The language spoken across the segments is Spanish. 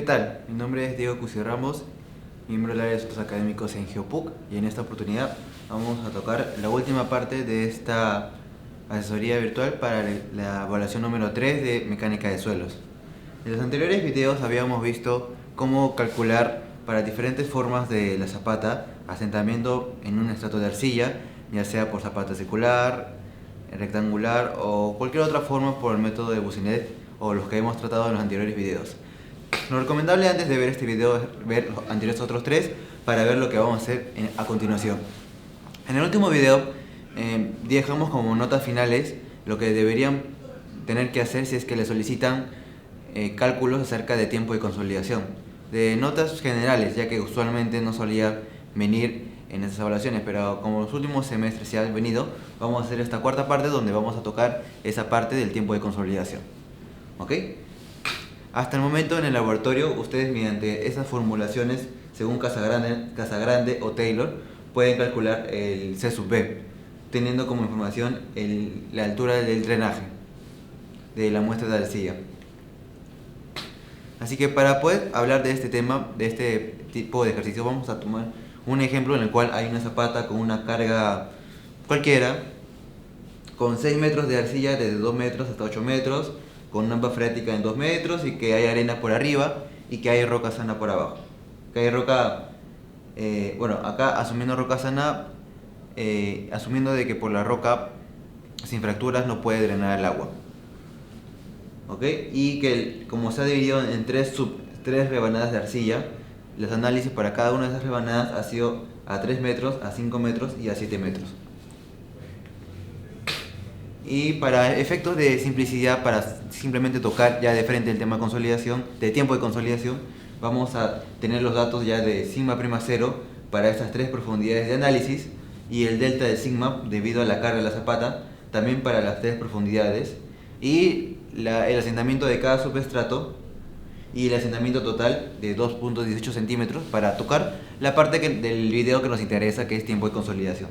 tal? Mi nombre es Diego Cusi Ramos, miembro del área de estudios académicos en GeoPuc, y en esta oportunidad vamos a tocar la última parte de esta asesoría virtual para la evaluación número 3 de mecánica de suelos. En los anteriores videos habíamos visto cómo calcular para diferentes formas de la zapata asentamiento en un estrato de arcilla, ya sea por zapata circular, rectangular o cualquier otra forma por el método de Bussinet o los que hemos tratado en los anteriores videos. Lo recomendable antes de ver este video es ver los anteriores otros tres para ver lo que vamos a hacer a continuación. En el último video dejamos como notas finales lo que deberían tener que hacer si es que le solicitan cálculos acerca de tiempo de consolidación. De notas generales, ya que usualmente no solía venir en estas evaluaciones, pero como los últimos semestres se han venido, vamos a hacer esta cuarta parte donde vamos a tocar esa parte del tiempo de consolidación. ¿Ok? Hasta el momento en el laboratorio, ustedes mediante esas formulaciones, según Casagrande o Taylor, pueden calcular el C sub B, teniendo como información la altura del drenaje de la muestra de arcilla. Así que para poder hablar de este tema, de este tipo de ejercicio, vamos a tomar un ejemplo en el cual hay una zapata con una carga cualquiera, con 6 metros de arcilla desde 2 metros hasta 8 metros, con una mapa freática en 2 metros y que hay arena por arriba y que hay roca sana por abajo. Que hay roca, acá asumiendo roca sana, asumiendo de que por la roca sin fracturas no puede drenar el agua. ¿Ok? Y que como se ha dividido en tres rebanadas de arcilla, los análisis para cada una de esas rebanadas ha sido a 3 metros, a 5 metros y a 7 metros. Y para efectos de simplicidad, para simplemente tocar ya de frente el tema de consolidación, de tiempo de consolidación, vamos a tener los datos ya de sigma prima 0 para estas tres profundidades de análisis y el delta de sigma debido a la carga de la zapata también para las tres profundidades y el asentamiento de cada subestrato y el asentamiento total de 2.18 centímetros para tocar la parte del video que nos interesa, que es tiempo de consolidación.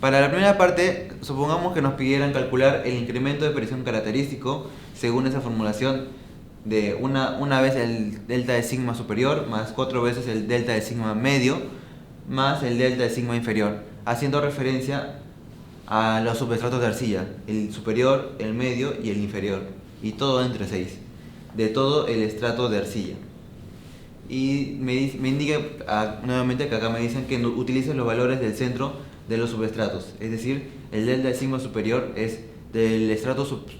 Para la primera parte, supongamos que nos pidieran calcular el incremento de presión característico según esa formulación de una vez el delta de sigma superior más 4 veces el delta de sigma medio más el delta de sigma inferior, haciendo referencia a los subestratos de arcilla, el superior, el medio y el inferior, y todo entre 6, de todo el estrato de arcilla. Y me indica nuevamente que acá me dicen que utilice los valores del centro de los subestratos, es decir, el delta de sigma superior es del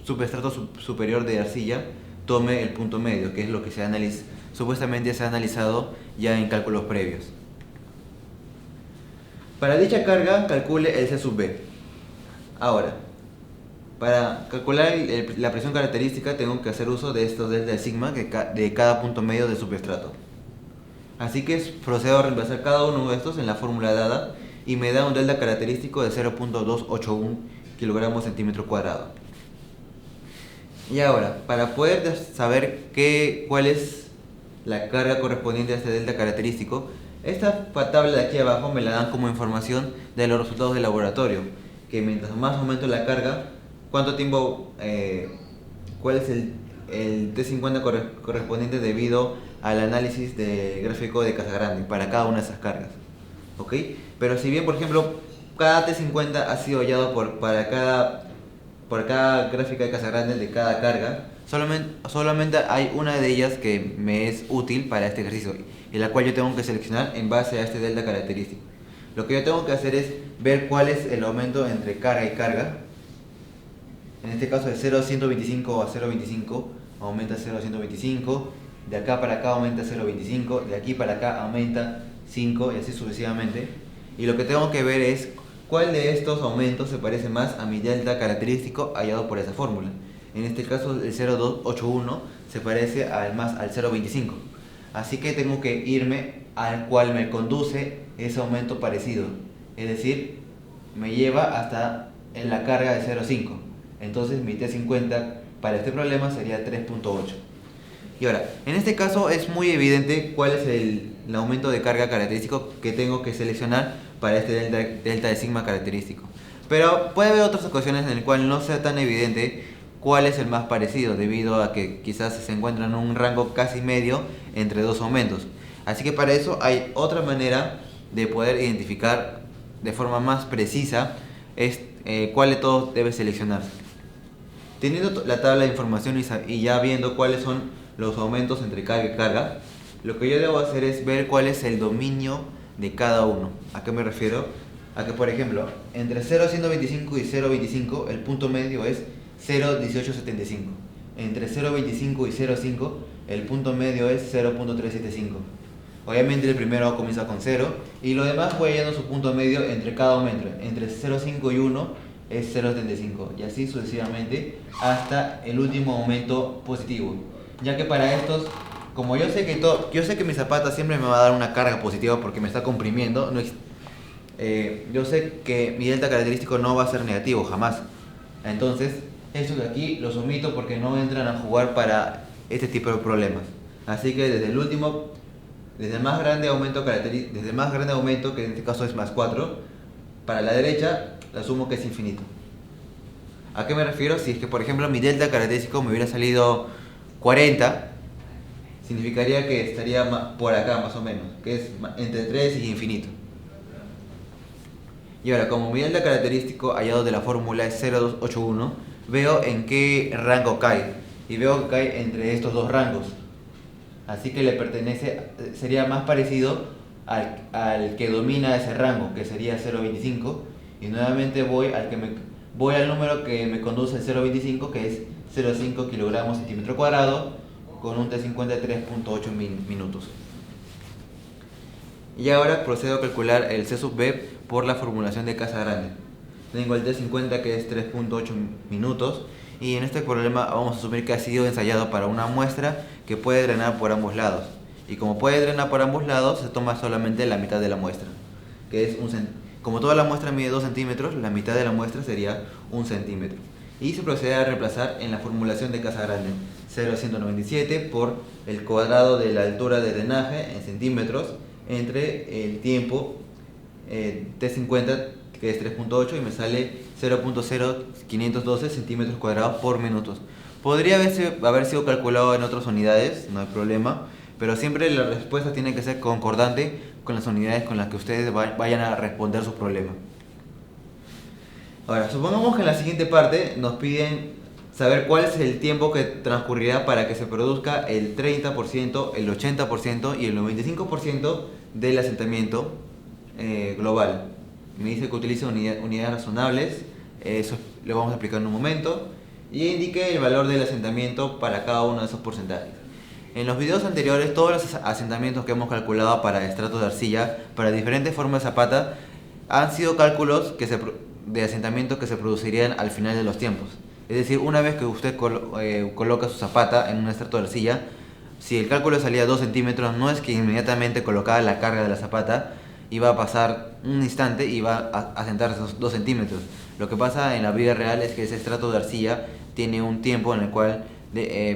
subestrato superior de arcilla, tome el punto medio, que es lo que supuestamente se ha analizado ya en cálculos previos. Para dicha carga, calcule el C sub B. Ahora, para calcular la presión característica tengo que hacer uso de estos delta de sigma de cada punto medio del subestrato. Así que procedo a reemplazar cada uno de estos en la fórmula dada y me da un delta característico de 0.281 kilogramos centímetro cuadrado. Y ahora, para poder saber cuál es la carga correspondiente a este delta característico, esta tabla de aquí abajo me la dan como información de los resultados del laboratorio, que mientras más aumento la carga, cuánto tiempo, cuál es el T50 correspondiente debido al análisis del gráfico de Casagrande para cada una de esas cargas. ¿Ok? Pero si bien, por ejemplo, cada T50 ha sido hallado por cada gráfica de Casagrande de cada carga, solamente hay una de ellas que me es útil para este ejercicio y la cual yo tengo que seleccionar en base a este delta característico. Lo que yo tengo que hacer es ver cuál es el aumento entre carga y carga. En este caso de 0.125 a 0.25 aumenta 0.125, de acá para acá aumenta 0.25, de aquí para acá aumenta 5 y así sucesivamente. Y lo que tengo que ver es cuál de estos aumentos se parece más a mi delta característico hallado por esa fórmula. En este caso el 0.281 se parece más al 0.25. Así que tengo que irme al cual me conduce ese aumento parecido. Es decir, me lleva hasta en la carga de 0.5. Entonces mi T50 para este problema sería 3.8. Y ahora, en este caso es muy evidente cuál es el aumento de carga característico que tengo que seleccionar para este delta de sigma característico. Pero puede haber otras ocasiones en las cuales no sea tan evidente cuál es el más parecido, debido a que quizás se encuentran en un rango casi medio entre dos aumentos. Así que para eso hay otra manera de poder identificar de forma más precisa cuál de todos debe seleccionarse. Teniendo la tabla de información y ya viendo cuáles son los aumentos entre carga y carga, lo que yo debo hacer es ver cuál es el dominio de cada uno. ¿A qué me refiero? A que, por ejemplo, entre 0,125 y 0,25 el punto medio es 0,1875. Entre 0,25 y 0,5 el punto medio es 0,375. Obviamente el primero comienza con 0 y lo demás voy hallando su punto medio entre cada aumento. Entre 0,5 y 1 es 0,75 y así sucesivamente hasta el último aumento positivo. Ya que para estos, como yo sé que mi zapata siempre me va a dar una carga positiva porque me está comprimiendo, yo sé que mi delta característico no va a ser negativo jamás. Entonces, estos de aquí los omito porque no entran a jugar para este tipo de problemas. Así que desde el más grande aumento, que en este caso es más 4, para la derecha asumo que es infinito. ¿A qué me refiero? Si es que, por ejemplo, mi delta característico me hubiera salido 40, significaría que estaría por acá más o menos, que es entre 3 y infinito. Y ahora, como mi delta característico hallado de la fórmula es 0,281, veo en qué rango cae. Y veo que cae entre estos dos rangos. Así que sería más parecido al que domina ese rango, que sería 0,25. Y nuevamente voy al número que me conduce el 0,25, que es 0,5 kilogramos centímetro cuadrado, con un T50 de 3.8 minutos. Y ahora procedo a calcular el C sub B por la formulación de Casagrande. Tengo el T50 que es 3.8 minutos y en este problema vamos a asumir que ha sido ensayado para una muestra que puede drenar por ambos lados. Y como puede drenar por ambos lados, se toma solamente la mitad de la muestra, que es como toda la muestra mide 2 centímetros, la mitad de la muestra sería 1 centímetro. Y se procede a reemplazar en la formulación de Casagrande 0,197 por el cuadrado de la altura de drenaje en centímetros entre el tiempo T50, que es 3.8, y me sale 0.0512 centímetros cuadrados por minutos. Podría haber sido calculado en otras unidades, no hay problema, pero siempre la respuesta tiene que ser concordante con las unidades con las que ustedes vayan a responder su problema. Ahora, supongamos que en la siguiente parte nos piden saber cuál es el tiempo que transcurrirá para que se produzca el 30%, el 80% y el 95% del asentamiento global. Me dice que utilice unidades razonables, eso lo vamos a explicar en un momento, y indique el valor del asentamiento para cada uno de esos porcentajes. En los videos anteriores, todos los asentamientos que hemos calculado para estratos de arcilla, para diferentes formas de zapata, han sido cálculos de asentamiento que se producirían al final de los tiempos. Es decir, una vez que usted coloca su zapata en un estrato de arcilla, si el cálculo salía 2 centímetros, no es que inmediatamente colocada la carga de la zapata iba a pasar un instante y va a asentarse esos 2 centímetros. Lo que pasa en la vida real es que ese estrato de arcilla tiene un tiempo en el cual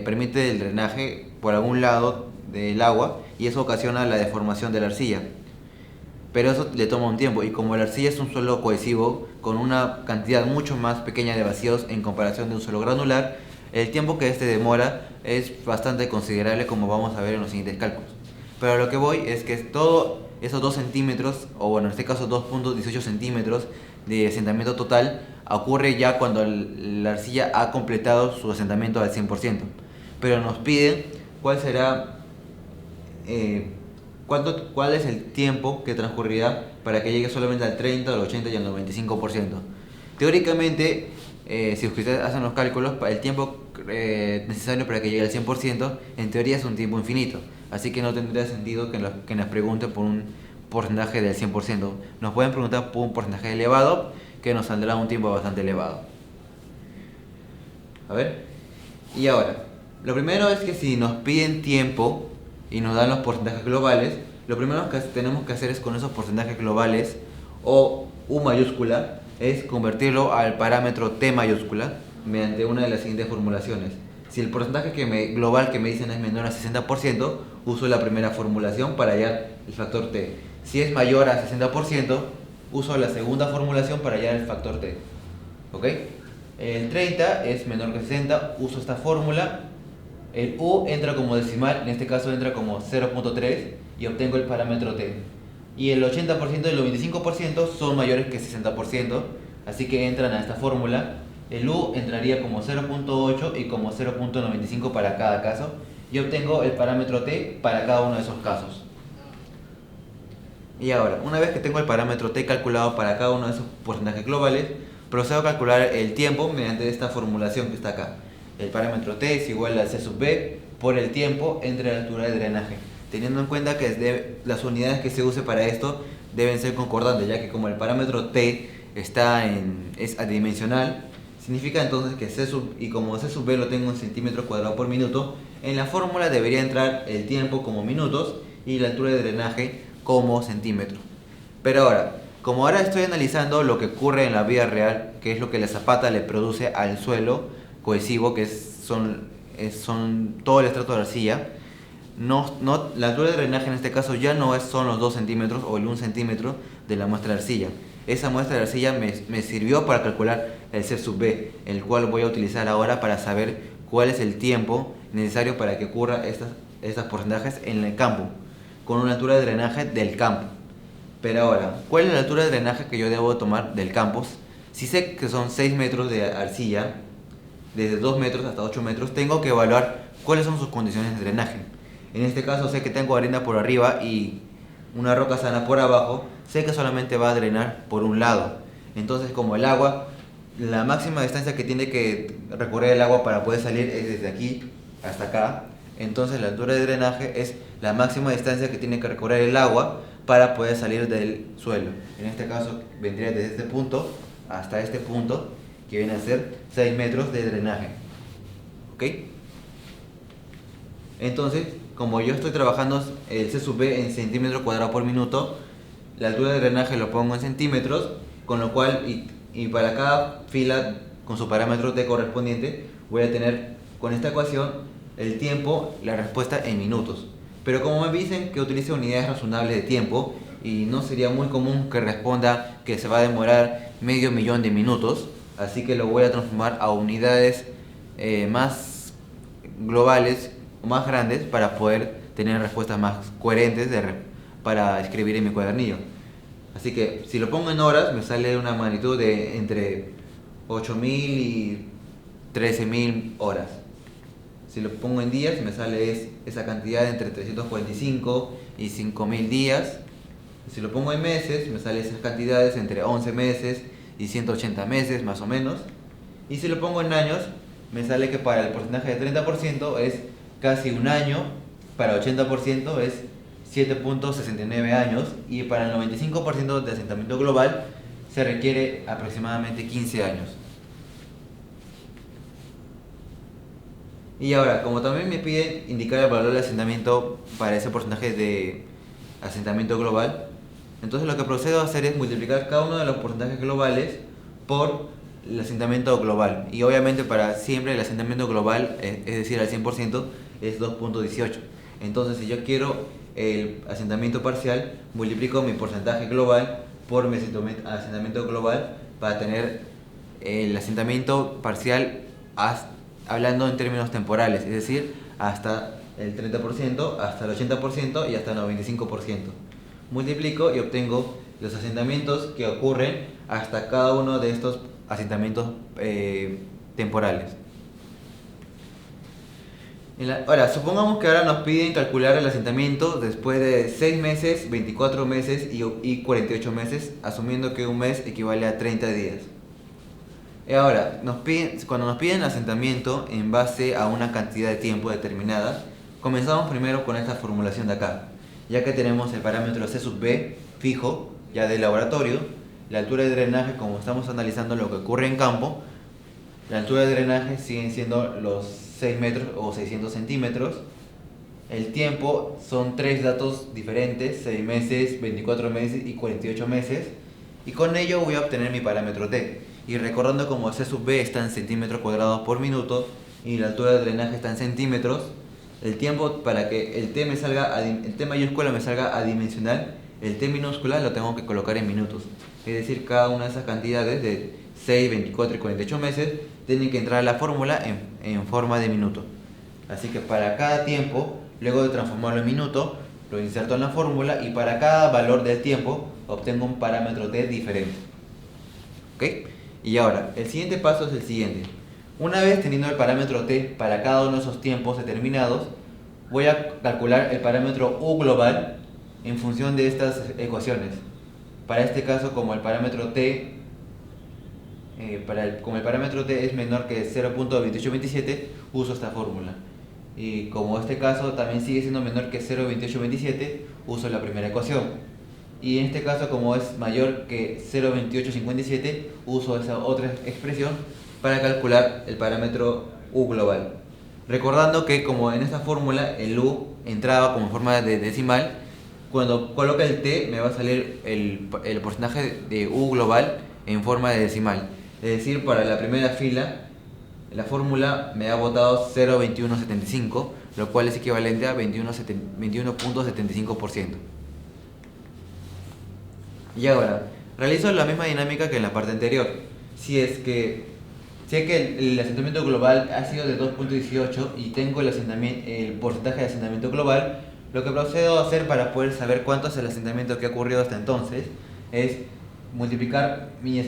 permite el drenaje por algún lado del agua y eso ocasiona la deformación de la arcilla. Pero eso le toma un tiempo y como la arcilla es un suelo cohesivo con una cantidad mucho más pequeña de vacíos en comparación de un suelo granular, el tiempo que este demora es bastante considerable, como vamos a ver en los siguientes cálculos. Pero a lo que voy es que todos esos 2 centímetros, o bueno, en este caso 2.18 centímetros de asentamiento total, ocurre ya cuando la arcilla ha completado su asentamiento al 100%. Pero nos piden cuál es el tiempo que transcurrirá para que llegue solamente al 30, al 80 y al 95%. Teóricamente, si ustedes hacen los cálculos, el tiempo necesario para que llegue al 100%, en teoría es un tiempo infinito. Así que no tendría sentido que nos pregunten por un porcentaje del 100%. Nos pueden preguntar por un porcentaje elevado, que nos saldrá un tiempo bastante elevado. A ver. Y ahora, lo primero es que si nos piden tiempo y nos dan los porcentajes globales, lo primero que tenemos que hacer es con esos porcentajes globales, o U mayúscula, es convertirlo al parámetro T mayúscula mediante una de las siguientes formulaciones. Si el porcentaje global que me dicen es menor a 60%, uso la primera formulación para hallar el factor T. Si es mayor a 60%, uso la segunda formulación para hallar el factor T. ¿Ok? El 30 es menor que 60, uso esta fórmula. El U entra como decimal, en este caso entra como 0.3 y obtengo el parámetro T. Y el 80% y el 95% son mayores que 60%, así que entran a esta fórmula. El U entraría como 0.8 y como 0.95 para cada caso y obtengo el parámetro T para cada uno de esos casos. Y ahora, una vez que tengo el parámetro T calculado para cada uno de esos porcentajes globales, procedo a calcular el tiempo mediante esta formulación que está acá. El parámetro T es igual a C sub B por el tiempo entre la altura de drenaje, teniendo en cuenta que las unidades que se use para esto deben ser concordantes, ya que como el parámetro T es adimensional, significa entonces que y como C sub B lo tengo en centímetros cuadrados por minuto, en la fórmula debería entrar el tiempo como minutos y la altura de drenaje como centímetros. Pero ahora, como ahora estoy analizando lo que ocurre en la vida real, que es lo que la zapata le produce al suelo cohesivo, que son todo el estrato de arcilla, la altura de drenaje en este caso ya no son los 2 centímetros o el 1 centímetro de la muestra de arcilla. Esa muestra de arcilla me sirvió para calcular el C sub B, el cual voy a utilizar ahora para saber cuál es el tiempo necesario para que ocurra estos porcentajes en el campo, con una altura de drenaje del campo. Pero ahora, ¿cuál es la altura de drenaje que yo debo tomar del campo? Si sé que son 6 metros de arcilla, desde 2 metros hasta 8 metros, tengo que evaluar cuáles son sus condiciones de drenaje. En este caso sé que tengo arena por arriba y una roca sana por abajo, sé que solamente va a drenar por un lado. Entonces, como el agua, la máxima distancia que tiene que recorrer el agua para poder salir es desde aquí hasta acá, entonces la altura de drenaje es la máxima distancia que tiene que recorrer el agua para poder salir del suelo. En este caso vendría desde este punto hasta este punto, que viene a ser 6 metros de drenaje. ¿Ok? Entonces, como yo estoy trabajando el C sub B en centímetros cuadrados por minuto, la altura de drenaje lo pongo en centímetros, con lo cual, y para cada fila con su parámetro T correspondiente, voy a tener con esta ecuación el tiempo, la respuesta en minutos. Pero como me dicen que utilice unidades razonables de tiempo, y no sería muy común que responda que se va a demorar medio millón de minutos, así que lo voy a transformar a unidades más globales o más grandes para poder tener respuestas más coherentes para escribir en mi cuadernillo. Así que si lo pongo en horas me sale una magnitud de entre 8000 y 13000 horas. Si lo pongo en días me sale esa cantidad entre 345 y 5000 días. Si lo pongo en meses me sale esas cantidades entre 11 meses y 180 meses más o menos. Y si lo pongo en años me sale que para el porcentaje de 30% es casi un año, para el 80% es 7.69 años y para el 95% de asentamiento global se requiere aproximadamente 15 años. Y ahora, como también me piden indicar el valor de asentamiento para ese porcentaje de asentamiento global, entonces lo que procedo a hacer es multiplicar cada uno de los porcentajes globales por el asentamiento global. Y obviamente para siempre el asentamiento global, es decir, al 100%, es 2.18. Entonces si yo quiero el asentamiento parcial, multiplico mi porcentaje global por mi asentamiento global para tener el asentamiento parcial hablando en términos temporales, es decir, hasta el 30%, hasta el 80% y hasta el 95%. Multiplico y obtengo los asentamientos que ocurren hasta cada uno de estos asentamientos temporales. Ahora, supongamos que ahora nos piden calcular el asentamiento después de 6 meses, 24 meses y 48 meses, asumiendo que un mes equivale a 30 días. Y ahora, cuando nos piden asentamiento en base a una cantidad de tiempo determinada, comenzamos primero con esta formulación de acá, ya que tenemos el parámetro C sub B fijo, ya del laboratorio, la altura de drenaje, como estamos analizando lo que ocurre en campo, la altura de drenaje siguen siendo los 6 metros o 600 centímetros, el tiempo son 3 datos diferentes, 6 meses, 24 meses y 48 meses, y con ello voy a obtener mi parámetro T. Y recordando como C sub B está en centímetros cuadrados por minuto y la altura de drenaje está en centímetros, el tiempo para que el T mayúscula me salga adimensional, el T minúscula lo tengo que colocar en minutos. Es decir, cada una de esas cantidades de 6, 24 y 48 meses, tienen que entrar a la fórmula en forma de minuto. Así que para cada tiempo, luego de transformarlo en minuto, lo inserto en la fórmula y para cada valor del tiempo obtengo un parámetro t diferente. ¿Ok? Y ahora, el siguiente paso es el siguiente. Una vez teniendo el parámetro t para cada uno de esos tiempos determinados, voy a calcular el parámetro u global en función de estas ecuaciones. Para este caso, como el parámetro t como el parámetro t es menor que 0.2827, uso esta fórmula. Y como este caso también sigue siendo menor que 0.2827, uso la primera ecuación. Y en este caso, como es mayor que 0.2857, uso esa otra expresión para calcular el parámetro u global. Recordando que como en esta fórmula el u entraba como forma de decimal, cuando coloque el t me va a salir el porcentaje de u global en forma de decimal. Es decir, para la primera fila, la fórmula me ha botado 0.2175, lo cual es equivalente a 21.75%. Y ahora, realizo la misma dinámica que en la parte anterior. Si es que sé que el asentamiento global ha sido de 2.18 y tengo el porcentaje de asentamiento global, lo que procedo a hacer para poder saber cuánto es el asentamiento que ha ocurrido hasta entonces es multiplicar mi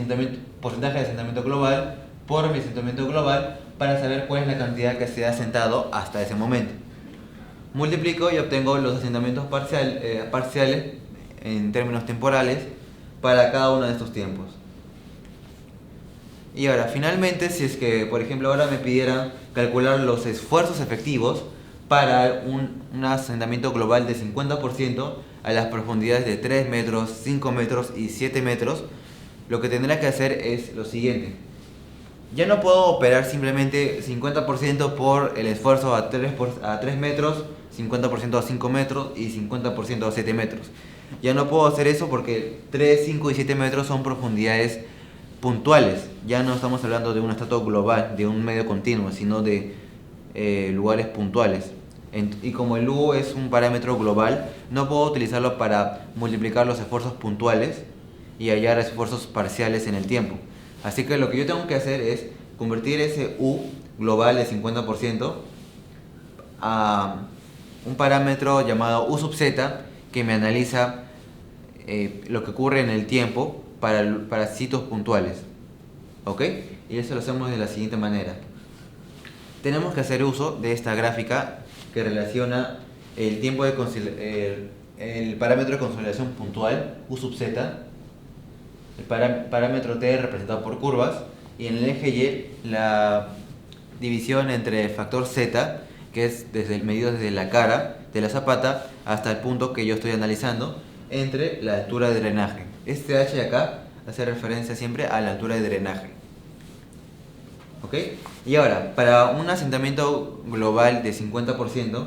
porcentaje de asentamiento global por mi asentamiento global para saber cuál es la cantidad que se ha asentado hasta ese momento. Multiplico y obtengo los asentamientos parciales en términos temporales para cada uno de estos tiempos. Y ahora, finalmente, si es que, por ejemplo, ahora me pidieran calcular los esfuerzos efectivos para un asentamiento global de 50% a las profundidades de 3 metros, 5 metros y 7 metros, lo que tendrá que hacer es lo siguiente. Ya no puedo operar simplemente 50% por el esfuerzo a 3 metros, 50% a 5 metros y 50% a 7 metros. Ya no puedo hacer eso porque 3, 5 y 7 metros son profundidades puntuales. Ya no estamos hablando de un estrato global, de un medio continuo, sino de lugares puntuales. Y como el U es un parámetro global, no puedo utilizarlo para multiplicar los esfuerzos puntuales y hallar esfuerzos parciales en el tiempo. Así que lo que yo tengo que hacer es convertir ese U global de 50% a un parámetro llamado U sub z que me analiza lo que ocurre en el tiempo para sitios puntuales. ¿Ok? Y eso lo hacemos de la siguiente manera. Tenemos que hacer uso de esta gráfica que relaciona el tiempo el parámetro de consolidación puntual, U sub z, el parámetro t representado por curvas, y en el eje y la división entre el factor z, que es medido desde la cara de la zapata hasta el punto que yo estoy analizando, entre la altura de drenaje. Este h de acá hace referencia siempre a la altura de drenaje. ¿Ok? Y ahora, para un asentamiento global de 50%,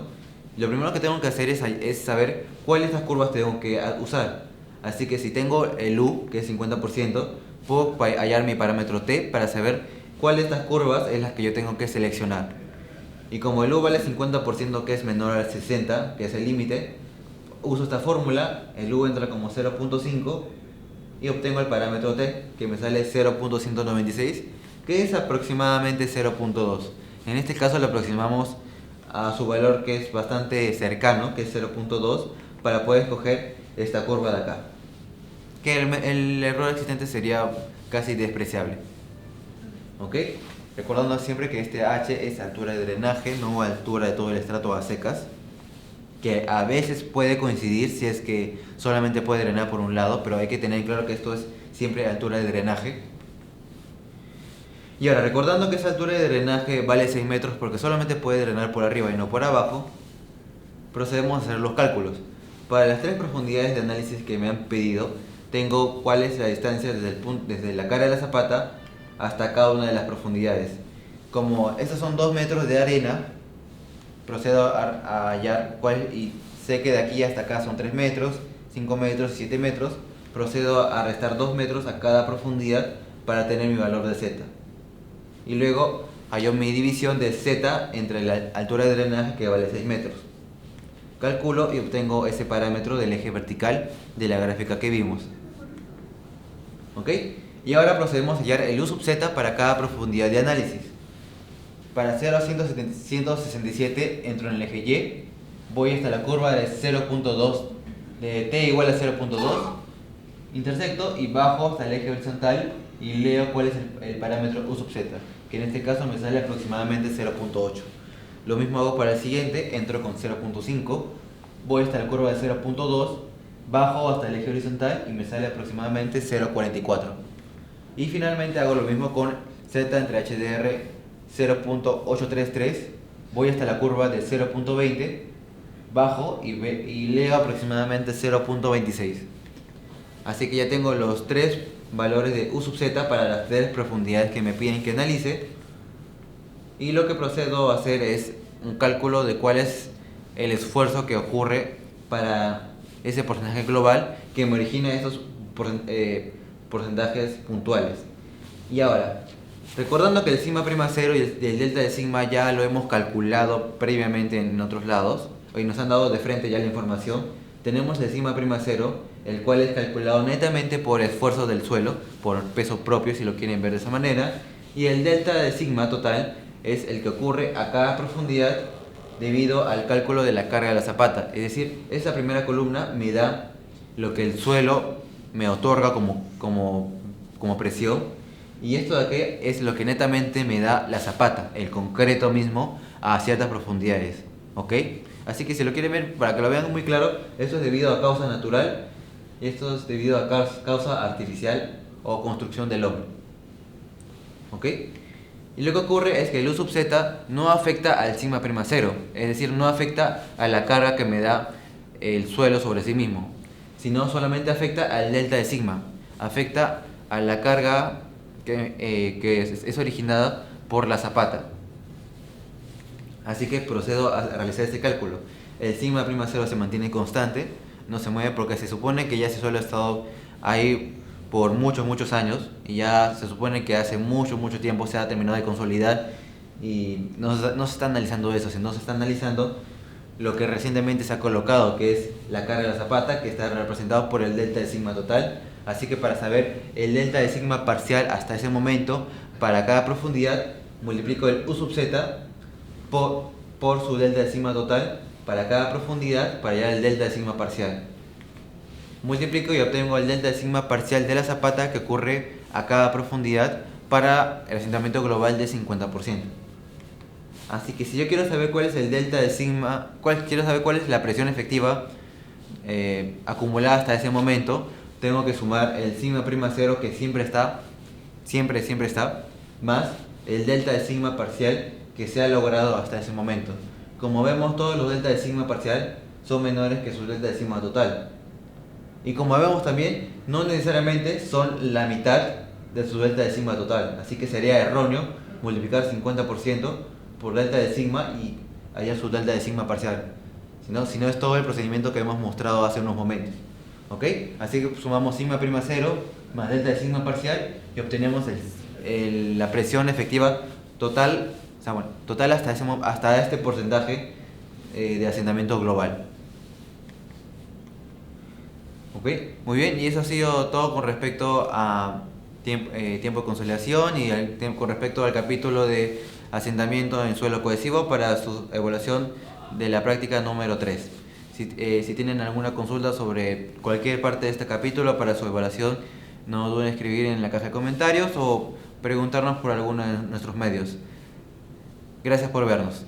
lo primero que tengo que hacer es saber cuáles de estas curvas tengo que usar. Así que si tengo el U, que es 50%, puedo hallar mi parámetro T para saber cuál de estas curvas es la que yo tengo que seleccionar. Y como el U vale 50%, que es menor al 60, que es el límite, uso esta fórmula, el U entra como 0.5 y obtengo el parámetro T, que me sale 0.196, que es aproximadamente 0.2. En este caso lo aproximamos a su valor, que es bastante cercano, que es 0.2, para poder escoger esta curva de acá, que el error existente sería casi despreciable. ¿Ok? Recordando siempre que este H es altura de drenaje, no altura de todo el estrato a secas, que a veces puede coincidir si es que solamente puede drenar por un lado, pero hay que tener claro que esto es siempre altura de drenaje. Y ahora, recordando que esa altura de drenaje vale 6 metros porque solamente puede drenar por arriba y no por abajo, procedemos a hacer los cálculos. Para las tres profundidades de análisis que me han pedido, tengo cuál es la distancia desde la cara de la zapata hasta cada una de las profundidades. Como estos son 2 metros de arena, procedo a hallar y sé que de aquí hasta acá son 3 metros, 5 metros y 7 metros. Procedo a restar 2 metros a cada profundidad para tener mi valor de Z. Y luego hallo mi división de Z entre la altura de drenaje, que vale 6 metros. Calculo y obtengo ese parámetro del eje vertical de la gráfica que vimos. ¿Ok? Y ahora procedemos a hallar el U sub z para cada profundidad de análisis. Para 0 a 167 entro en el eje Y, voy hasta la curva de 0.2, de t igual a 0.2, intersecto y bajo hasta el eje horizontal y leo cuál es el parámetro U sub z, que en este caso me sale aproximadamente 0.8. Lo mismo hago para el siguiente, entro con 0.5, voy hasta la curva de 0.2, bajo hasta el eje horizontal y me sale aproximadamente 0.44. Y finalmente hago lo mismo con z entre HDR 0.833, voy hasta la curva de 0.20, bajo y leo aproximadamente 0.26. Así que ya tengo los tres valores de U sub z para las tres profundidades que me piden que analice. Y lo que procedo a hacer es un cálculo de cuál es el esfuerzo que ocurre para ese porcentaje global que me origina estos porcentajes puntuales. Y ahora, recordando que el sigma prima 0 y el delta de sigma ya lo hemos calculado previamente en otros lados, y nos han dado de frente ya la información, tenemos el sigma prima 0, el cual es calculado netamente por esfuerzo del suelo, por peso propio si lo quieren ver de esa manera, y el delta de sigma total es el que ocurre a cada profundidad debido al cálculo de la carga de la zapata. Es decir, esa primera columna me da lo que el suelo me otorga como presión, y esto de aquí es lo que netamente me da la zapata, el concreto mismo, a ciertas profundidades. ¿Ok? Así que si lo quieren ver, para que lo vean muy claro, esto es debido a causa natural y esto es debido a causa artificial o construcción del hombre. ¿Ok? Y lo que ocurre es que el U sub z no afecta al sigma prima 0, es decir, no afecta a la carga que me da el suelo sobre sí mismo, sino solamente afecta al delta de sigma, afecta a la carga que es originada por la zapata. Así que procedo a realizar este cálculo. El sigma prima 0 se mantiene constante, no se mueve porque se supone que ya ese suelo ha estado ahí por muchos años y ya se supone que hace mucho tiempo se ha terminado de consolidar y no se está analizando eso, sino se está analizando lo que recientemente se ha colocado, que es la carga de la zapata, que está representado por el delta de sigma total. Así que para saber el delta de sigma parcial hasta ese momento, para cada profundidad, multiplico el U sub z por su delta de sigma total para cada profundidad para hallar el delta de sigma parcial. Multiplico y obtengo el delta de sigma parcial de la zapata que ocurre a cada profundidad para el asentamiento global de 50%. Así que si yo quiero saber cuál es el delta de sigma, quiero saber cuál es la presión efectiva acumulada hasta ese momento, tengo que sumar el sigma prima 0 que siempre está, más el delta de sigma parcial que se ha logrado hasta ese momento. Como vemos, todos los delta de sigma parcial son menores que su delta de sigma total. Y como vemos también, no necesariamente son la mitad de su delta de sigma total. Así que sería erróneo multiplicar 50% por delta de sigma y hallar su delta de sigma parcial. Si no es todo el procedimiento que hemos mostrado hace unos momentos. ¿Ok? Así que sumamos sigma prima 0 más delta de sigma parcial y obtenemos la presión efectiva total. O sea, bueno, total hasta este porcentaje de asentamiento global. ¿Ok? Muy bien, y eso ha sido todo con respecto a tiempo de consolidación y con respecto al capítulo de asentamiento en suelo cohesivo para su evaluación de la práctica número 3. Si tienen alguna consulta sobre cualquier parte de este capítulo para su evaluación, no duden en escribir en la caja de comentarios o preguntarnos por alguno de nuestros medios. Gracias por vernos.